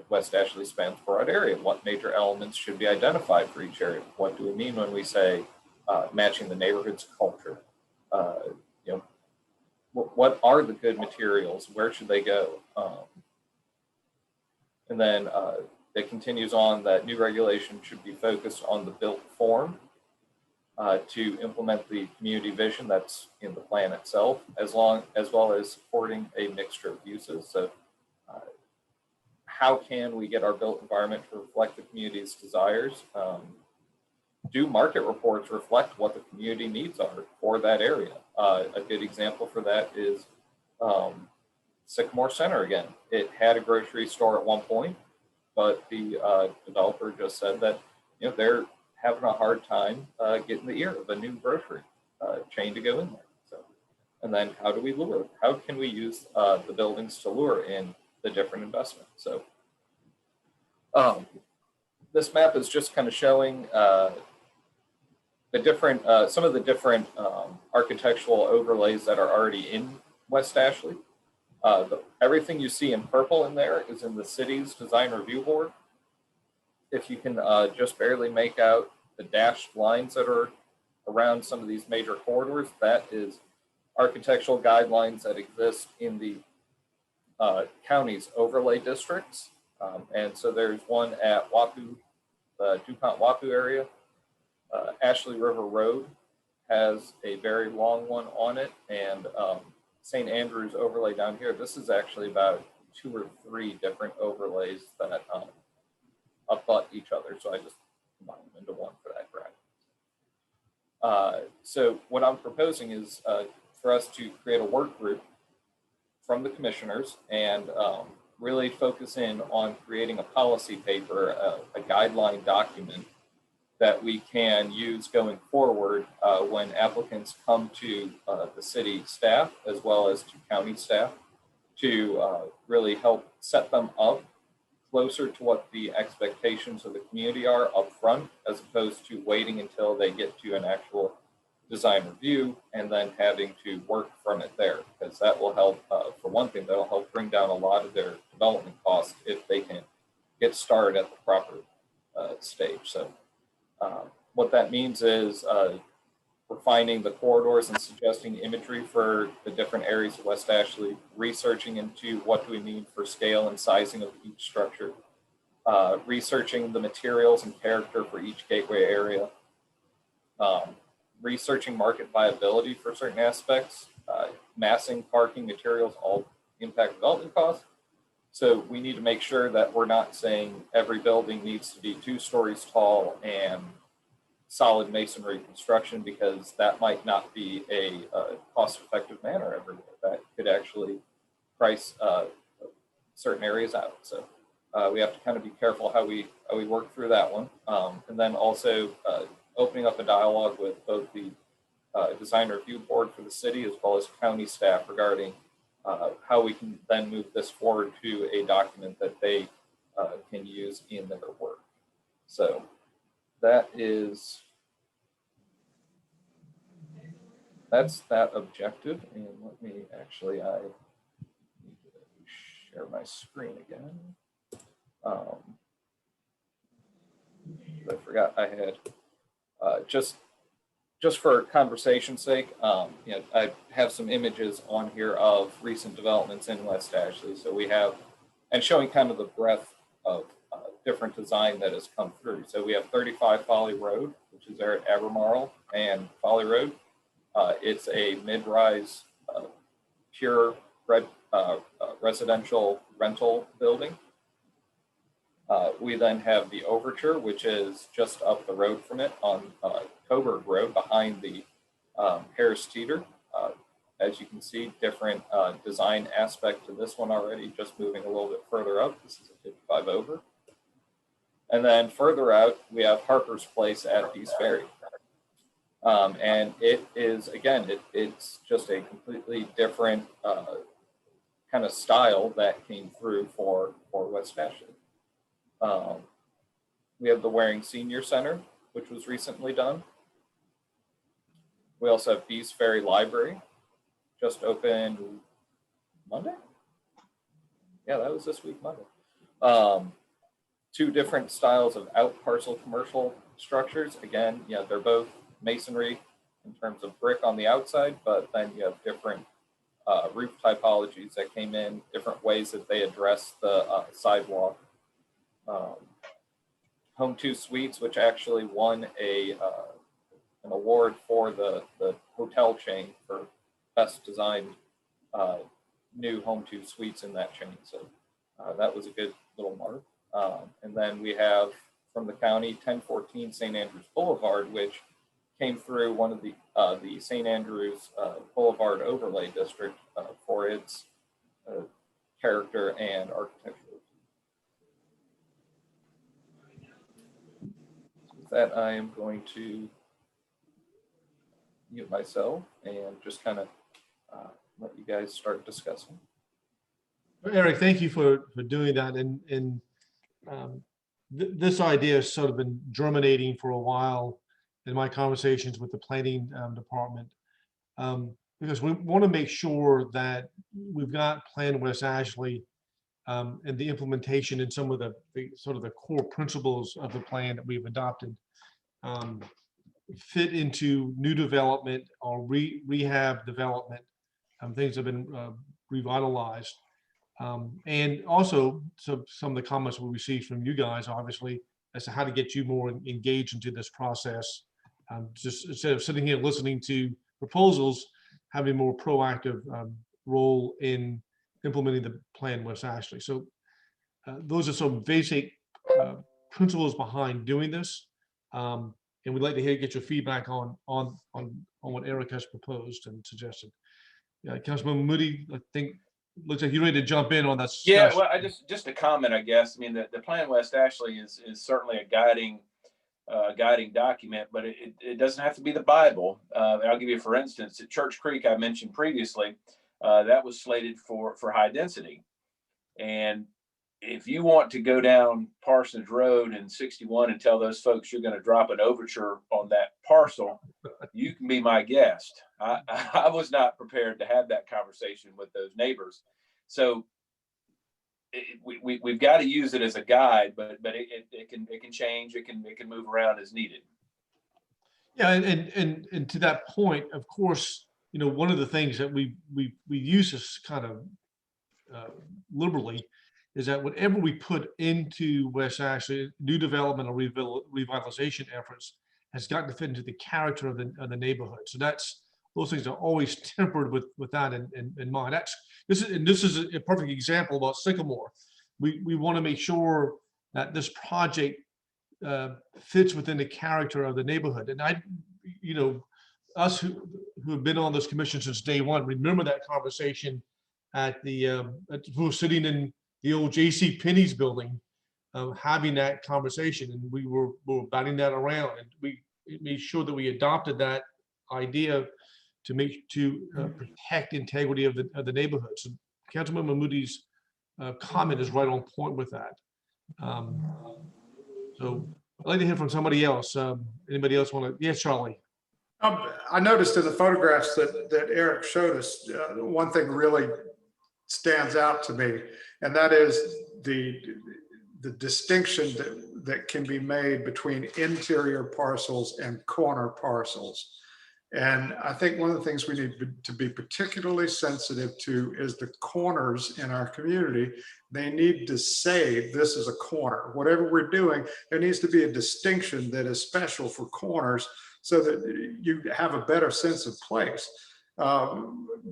West Ashley spans a broad area. What major elements should be identified for each area? What do we mean when we say matching the neighborhood's culture? You know, what are the good materials? Where should they go? And then it continues on that new regulation should be focused on the built form to implement the community vision that's in the plan itself, as well as supporting a mixture of uses. So how can we get our built environment to reflect the community's desires? Do market reports reflect what the community needs are for that area? A good example for that is Sycamore Center again. It had a grocery store at one point, but the developer just said that, you know, they're having a hard time getting the ear of a new grocery chain to go in there. So, and then how do we lure? How can we use the buildings to lure in the different investments? So this map is just kind of showing the different, some of the different architectural overlays that are already in West Ashley. Everything you see in purple in there is in the city's design review board. If you can just barely make out the dashed lines that are around some of these major corridors, that is architectural guidelines that exist in the county's overlay districts. And so there's one at Wapu, the DuPont Wapu area. Ashley River Road has a very long one on it, and St. Andrews overlay down here. This is actually about 2 or 3 different overlays that abut each other. So I just combined them into one for that graph. So what I'm proposing is for us to create a work group from the commissioners and really focus in on creating a policy paper, a guideline document that we can use going forward when applicants come to the city staff as well as to county staff to really help set them up closer to what the expectations of the community are up front, as opposed to waiting until they get to an actual design review and then having to work from it there, because that will help, for one thing, that'll help bring down a lot of their development costs if they can get started at the proper stage. So what that means is refining the corridors and suggesting imagery for the different areas of West Ashley, researching into what do we need for scale and sizing of each structure, researching the materials and character for each gateway area, researching market viability for certain aspects, massing, parking, materials, all impact development costs. So we need to make sure that we're not saying every building needs to be 2 stories tall and solid masonry construction, because that might not be a cost-effective manner everywhere. That could actually price certain areas out. So we have to kind of be careful how we work through that one. And then also opening up a dialogue with both the design review board for the city as well as county staff regarding how we can then move this forward to a document that they can use in their work. So that's that objective. And let me actually, I need to share my screen again. I forgot I had just for conversation's sake, you know, I have some images on here of recent developments in West Ashley. So we have, and showing kind of the breadth of different design that has come through. So we have 35 Folly Road, which is there at Albemarle and Folly Road. It's a mid-rise, pure residential rental building. We then have the Overture, which is just up the road from it on Coburg Road behind the Harris Teeter. As you can see, different design aspect to this one already, just moving a little bit further up. This is a 55 over. And then further out, we have Harper's Place at Peace Ferry. And it is, again, it's just a completely different kind of style that came through for West Ashley. We have the Waring Senior Center, which was recently done. We also have Peace Ferry Library, just opened Monday. Yeah, that was this week, Monday. Two different styles of out parcel commercial structures. Again, yeah, they're both masonry in terms of brick on the outside, but then you have different roof typologies that came in, different ways that they address the sidewalk. Home 2 Suites, which actually won an award for the hotel chain for best designed new Home 2 Suites in that chain. So that was a good little mark. And then we have from the county 1014 St. Andrews Boulevard, which came through one of the St. Andrews Boulevard Overlay District for its character and architecture. With that, I am going to mute myself and just kind of let you guys start discussing. Eric, thank you for doing that. And this idea has sort of been germinating for a while in my conversations with the planning department, because we want to make sure that we've got Plan West Ashley and the implementation and some of the sort of the core principles of the plan that we've adopted fit into new development or rehab development. Things have been revitalized. And also some of the comments we received from you guys, obviously, as to how to get you more engaged into this process. Just instead of sitting here listening to proposals, having a more proactive role in implementing the Plan West Ashley. So those are some basic principles behind doing this. And we'd like to get your feedback on what Eric has proposed and suggested. Councilman Moody, I think looks like you're ready to jump in on that. Yeah, well, I just a comment, I guess. I mean, the Plan West Ashley is certainly a guiding document, but it doesn't have to be the Bible. I'll give you, for instance, at Church Creek, I mentioned previously, that was slated for high density. And if you want to go down Parsons Road and 61 and tell those folks you're going to drop an overture on that parcel, you can be my guest. I was not prepared to have that conversation with those neighbors. So we've got to use it as a guide, but it can change. It can move around as needed. Yeah, and to that point, of course, you know, one of the things that we use this kind of liberally is that whatever we put into West Ashley, new development or revitalization efforts, has got to fit into the character of the neighborhood. So those things are always tempered with that in mind. This is a perfect example about Sycamore. We want to make sure that this project fits within the character of the neighborhood. And us who have been on this commission since day one, remember that conversation at we were sitting in the old J.C. Penney's building, having that conversation, and we were batting that around, and we made sure that we adopted that idea to protect the integrity of the neighborhood. So Councilmember Moody's comment is right on point with that. So I'd like to hear from somebody else. Anybody else want to? Yes, Charlie. I noticed in the photographs that Eric showed us, one thing really stands out to me, and that is the distinction that can be made between interior parcels and corner parcels. And I think one of the things we need to be particularly sensitive to is the corners in our community. They need to say this is a corner. Whatever we're doing, there needs to be a distinction that is special for corners so that you have a better sense of place.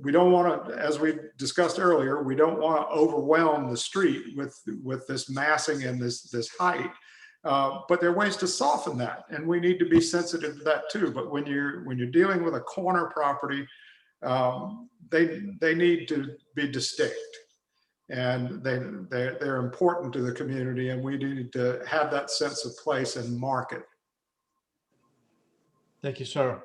We don't want to, as we discussed earlier, we don't want to overwhelm the street with this massing and this height. But there are ways to soften that, and we need to be sensitive to that too. But when you're dealing with a corner property, they need to be distinct, and they're important to the community, and we need to have that sense of place and market. Thank you, sir.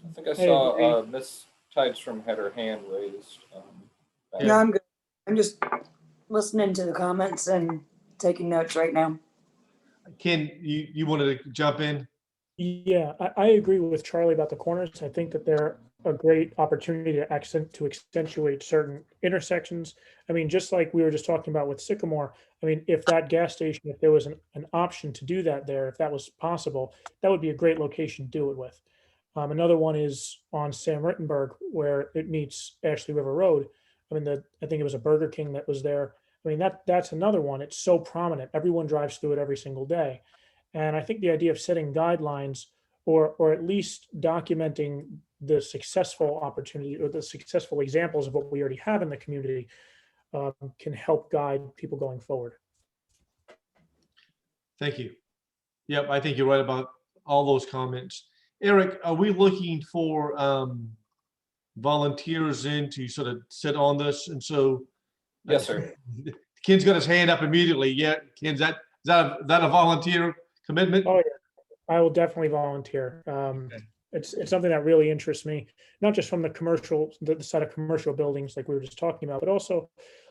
I think I saw Miss Tidestrom had her hand raised. No, I'm good. I'm just listening to the comments and taking notes right now. Ken, you wanted to jump in? Yeah, I agree with Charlie about the corners. I think that they're a great opportunity to accentuate certain intersections. I mean, just like we were just talking about with Sycamore, I mean, if that gas station, if there was an option to do that there, if that was possible, that would be a great location to do it with. Another one is on Sam Rittenberg, where it meets Ashley River Road. I mean, I think it was a Burger King that was there. I mean, that's another one. It's so prominent. Everyone drives through it every single day. And I think the idea of setting guidelines or at least documenting the successful opportunity or the successful examples of what we already have in the community can help guide people going forward. Thank you. Yep, I think you're right about all those comments. Eric, are we looking for volunteers in to sort of sit on this? And so, yes, sir. Ken's got his hand up immediately. Yeah, Ken, is that a volunteer commitment? Oh yeah, I will definitely volunteer. Okay. It's something that really interests me, not just from the side of commercial buildings like we were just talking about, but also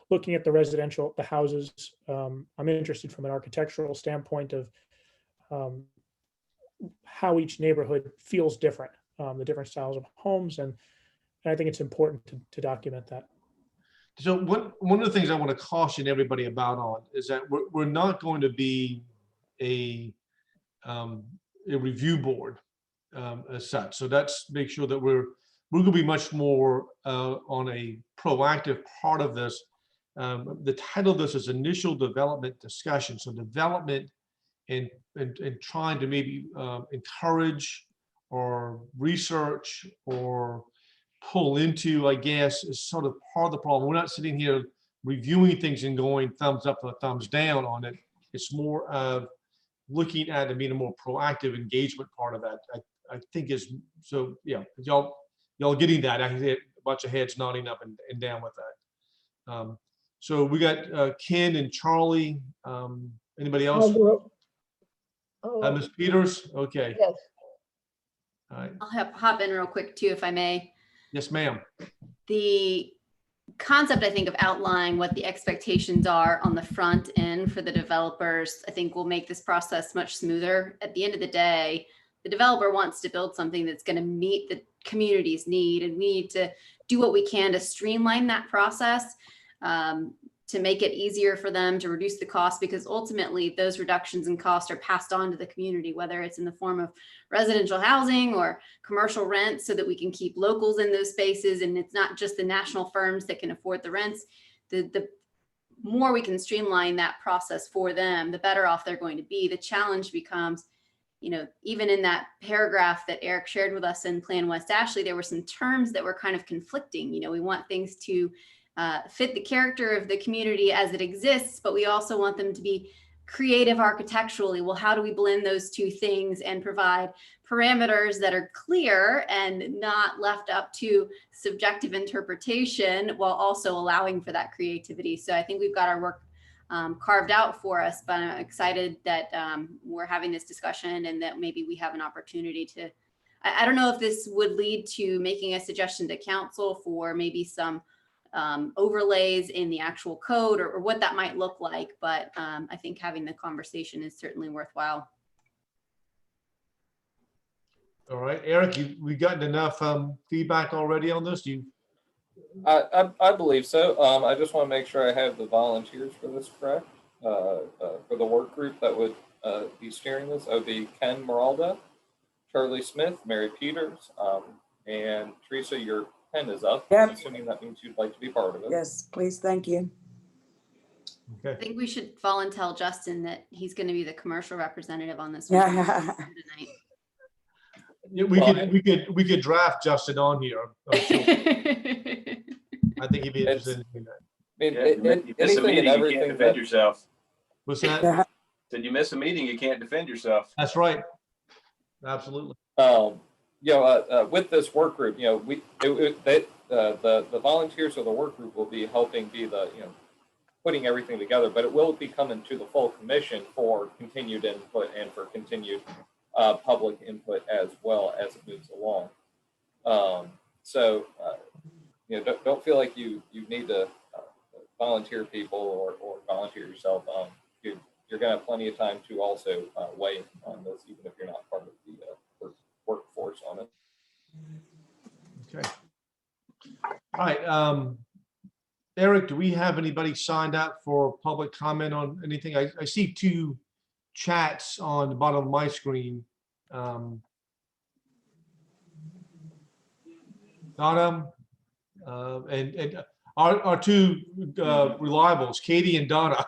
looking at the residential, the houses. I'm interested from an architectural standpoint of how each neighborhood feels different, the different styles of homes, and I think it's important to document that. So one of the things I want to caution everybody about is that we're not going to be a review board as such. So that's make sure that we're going to be much more on a proactive part of this. The title of this is Initial Development Discussion. So development and trying to maybe encourage or research or pull into, I guess, is sort of part of the problem. We're not sitting here reviewing things and going thumbs up or thumbs down on it. It's more of looking at and being a more proactive engagement part of that. I think is so. Yeah, y'all getting that? I see a bunch of heads nodding up and down with that. So we got Ken and Charlie. Anybody else? Ms. Peters. Okay. Yes. All right. I'll hop in real quick too, if I may. Yes, ma'am. The concept, I think, of outlining what the expectations are on the front end for the developers, I think will make this process much smoother. At the end of the day, the developer wants to build something that's going to meet the community's need, and we need to do what we can to streamline that process, to make it easier for them, to reduce the cost, because ultimately those reductions in cost are passed on to the community, whether it's in the form of residential housing or commercial rents, so that we can keep locals in those spaces. And it's not just the national firms that can afford the rents. The more we can streamline that process for them, the better off they're going to be. The challenge becomes, you know, even in that paragraph that Eric shared with us in Plan West Ashley, there were some terms that were kind of conflicting. You know, we want things to fit the character of the community as it exists, but we also want them to be creative architecturally. Well, how do we blend those two things and provide parameters that are clear and not left up to subjective interpretation, while also allowing for that creativity? So I think we've got our work carved out for us, but I'm excited that we're having this discussion, and that maybe we have an opportunity to, I don't know if this would lead to making a suggestion to council for maybe some overlays in the actual code, or what that might look like. But I think having the conversation is certainly worthwhile. All right, Eric, we gotten enough feedback already on this? I believe so. I just want to make sure I have the volunteers for this correct. For the work group that would be steering this, that would be Ken Moralda, Charlie Smith, Mary Peters, and Teresa, your pen is up. Yep. I'm assuming that means you'd like to be part of it. Yes, please. Thank you. Okay. I think we should tell Justin that he's going to be the commercial representative on this one Yeah. tonight. Yeah, we could draft Justin on here. I'm sure. I think he'd be interested in that. I mean, You miss a anything and meeting, you everything can't defend that, yourself. What's that? Said you miss a meeting, you can't defend yourself. That's right. Absolutely. With this work group, the volunteers of the work group will be helping be the, putting everything together, but it will be coming to the full commission for continued input and for continued public input as well as it moves along. Don't feel like you need to volunteer people or volunteer yourself. You're going to have plenty of time to also weigh in on this, even if you're not part of the workforce on it. Okay. All right. Eric, do we have anybody signed up for public comment on anything? I see 2 chats on the bottom of my screen. Donna and our 2 reliables, Katie and Donna.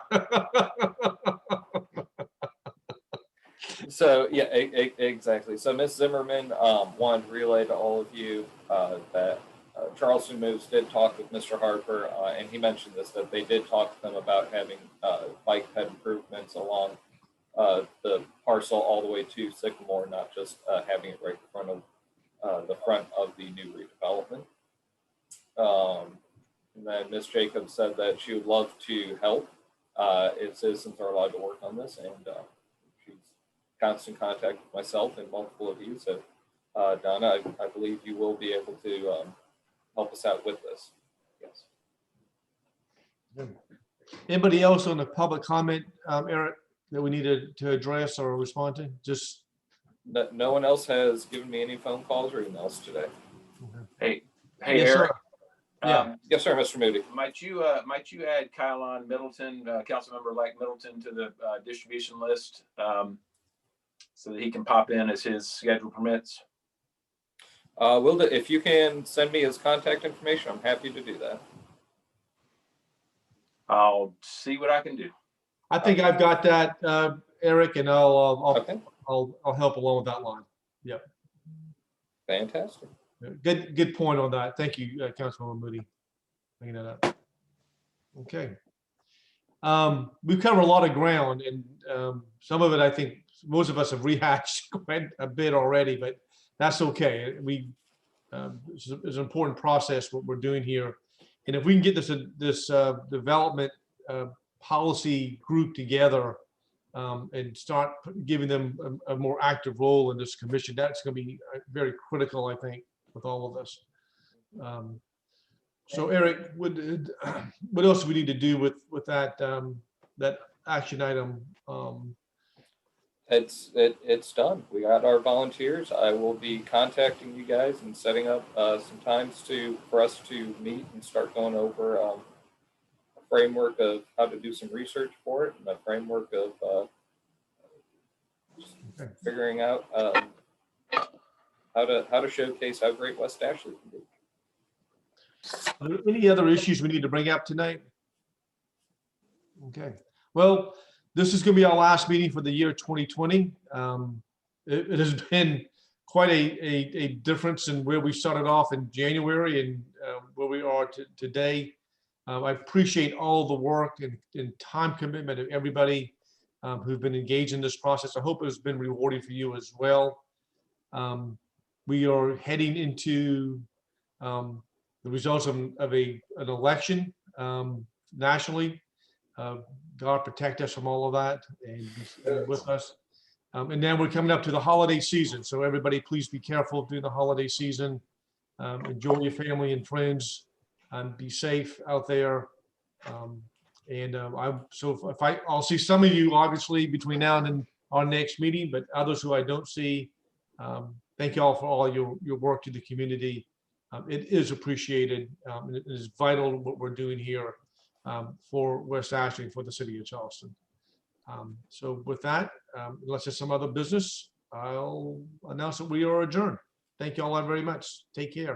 So yeah, exactly. So Ms. Zimmerman wanted to relay to all of you that Charleston Moves did talk with Mr. Harper, and he mentioned this, that they did talk to them about having bike ped improvements along the parcel all the way to Sycamore, not just having it right in front of the front of the new redevelopment. And then Ms. Jacobs said that she would love to help if citizens are allowed to work on this, and she's constant contact with myself and multiple of you. So Donna, I believe you will be able to help us out with this. Yes. Anybody else on the public comment, Eric, that we needed to address or respond to? Just no one else has given me any phone calls or emails today. Hey, yes, Eric. sir. Yeah. Yes, sir, Mr. Moody. Might you add Kylon Middleton, Councilmember-elect Middleton, to the distribution list so that he can pop in as his schedule permits? Will do. If you can send me his contact information, I'm happy to do that. I'll see what I can do. I think I've got that, Eric, and I'll help along with that line. Yep. Fantastic. Good point on that. Thank you, Councilman Moody. Bringing that up. Okay. We've covered a lot of ground, and some of it I think most of us have rehashed quite a bit already, but that's okay. It's an important process what we're doing here, and if we can get this development policy group together and start giving them a more active role in this commission, that's going to be very critical, I think, with all of us. So Eric, what else do we need to do with that that action item? It's done. We got our volunteers. I will be contacting you guys and setting up some times for us to meet and start going over a framework of how to do some research for it, and a framework of figuring out how to showcase how great West Ashley can be. Are there any other issues we need to bring up tonight? Okay. Well, this is going to be our last meeting for the year 2020. It has been quite a difference in where we started off in January and where we are today. I appreciate all the work and time commitment of everybody who've been engaged in this process. I hope it has been rewarding for you as well. We are heading into the results of an election nationally. God protect us from all of that and be with us. And then we're coming up to the holiday season. So everybody, please be careful during the holiday season. Enjoy your family and friends and be safe out there. I'll see some of you obviously between now and then our next meeting, but others who I don't see, thank you all for all your work to the community. It is appreciated. It is vital what we're doing here for West Ashley, for the city of Charleston. So with that, unless there's some other business, I'll announce that we are adjourned. Thank you all very much. Take care.